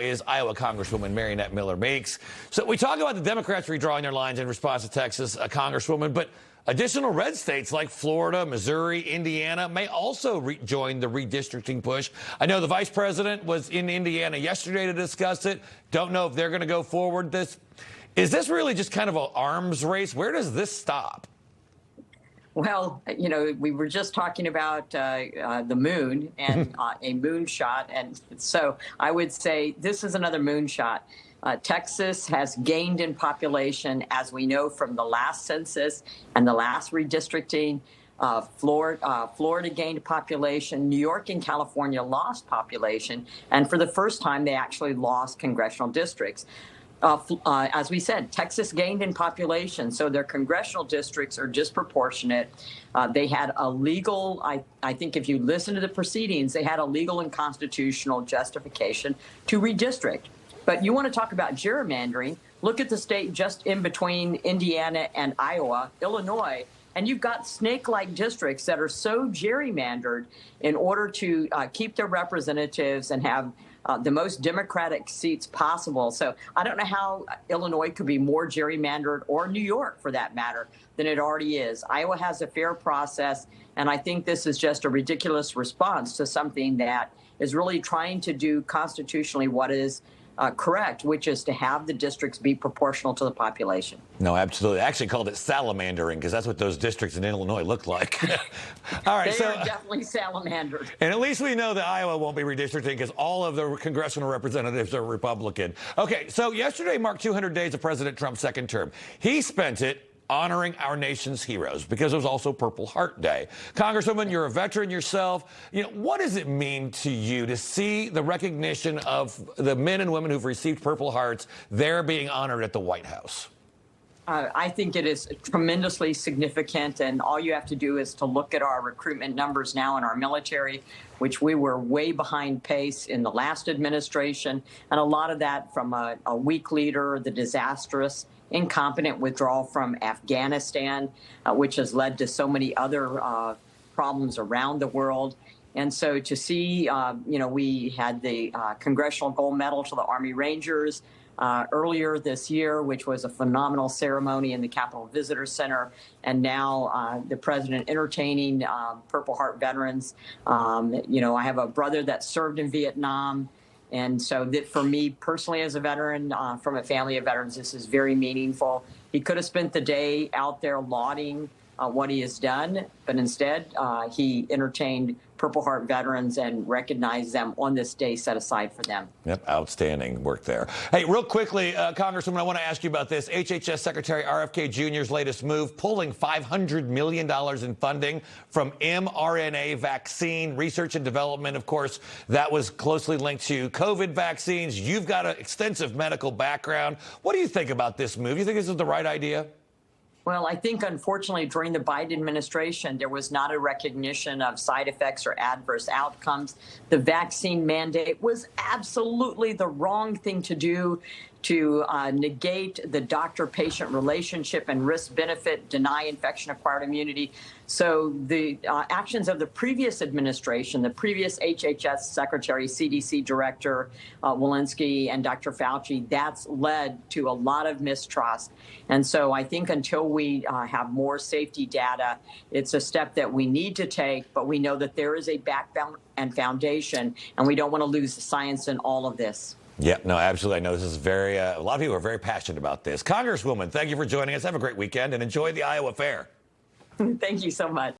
Is Iowa Congresswoman Miller-Meeks. So we talk about the Democrats redrawing their lines in response to Texas Congresswoman, but additional red states like Florida, Missouri, Indiana may also join the redistricting push. I know the vice president was in Indiana yesterday to discuss it. Don't know if they're going to go forward. Is this really just kind of an arms race? Where does this stop? Well, you know, we were just talking about the moon and a moonshot. And so I would say this is another moonshot. Texas has gained in population, as we know from the last census and the last redistricting. Florida gained population. New York and California lost population. And for the first time, they actually lost congressional districts. As we said, Texas gained in population, so their congressional districts are disproportionate. They had a legal, I think if you listen to the proceedings, they had a legal and constitutional justification to redistrict. But you want to talk about gerrymandering, look at the state just in between Indiana and Iowa, Illinois, and you've got snake-like districts that are so gerrymandered in order to keep their representatives and have the most Democratic seats possible. So I don't know how Illinois could be more gerrymandered, or New York for that matter, than it already is. Iowa has a fair process, and I think this is just a ridiculous response to something that is really trying to do constitutionally what is correct, which is to have the districts be proportional to the population. No, absolutely. I actually called it salamandering because that's what those districts in Illinois look like. All right, they are definitely salamandered. And at least we know that Iowa won't be redistricting because all of the congressional representatives are Republican. Okay, so yesterday marked 200 days of President Trump's second term. He spent it honoring our nation's heroes because it was also Purple Heart Day. Congresswoman, you're a veteran yourself. You know, what does it mean to you to see the recognition of the men and women who've received Purple Hearts there being honored at the White House? I think it is tremendously significant, and all you have to do is to look at our recruitment numbers now in our military, which we were way behind pace in the last administration, and a lot of that from a weak leader, the disastrous, incompetent withdrawal from Afghanistan, which has led to so many other problems around the world. And so to see, you know, we had the Congressional Gold Medal to the Army Rangers earlier this year, which was a phenomenal ceremony in the Capitol Visitor Center. And now the president entertaining Purple Heart veterans. You know, I have a brother that served in Vietnam. And so that for me personally as a veteran from a family of veterans, this is very meaningful. He could have spent the day out there lauding what he has done, but instead he entertained Purple Heart veterans and recognized them on this day set aside for them. Yep, outstanding work there. Hey, real quickly, Congresswoman, I want to ask you about this. HHS Secretary RFK Jr.'s latest move, pulling $500 million in funding from mRNA vaccine research and development. Of course, that was closely linked to COVID vaccines. You've got an extensive medical background. What do you think about this move? You think this is the right idea? Well, I think, unfortunately, during the Biden administration, there was not a recognition of side effects or adverse outcomes. The vaccine mandate was absolutely the wrong thing to do to negate the doctor-patient relationship and risk-benefit, deny infection-acquired immunity. So the actions of the previous administration, the previous HHS Secretary, CDC Director Walensky, and Dr. Fauci, that's led to a lot of mistrust. And so I think until we have more safety data, it's a step that we need to take, but we know that there is a backbone and foundation, and we don't want to lose the science in all of this. Yeah, no, absolutely. I know this is very, a lot of people are very passionate about this. Congresswoman, thank you for joining us. Have a great weekend and enjoy the Iowa Fair. Thank you so much.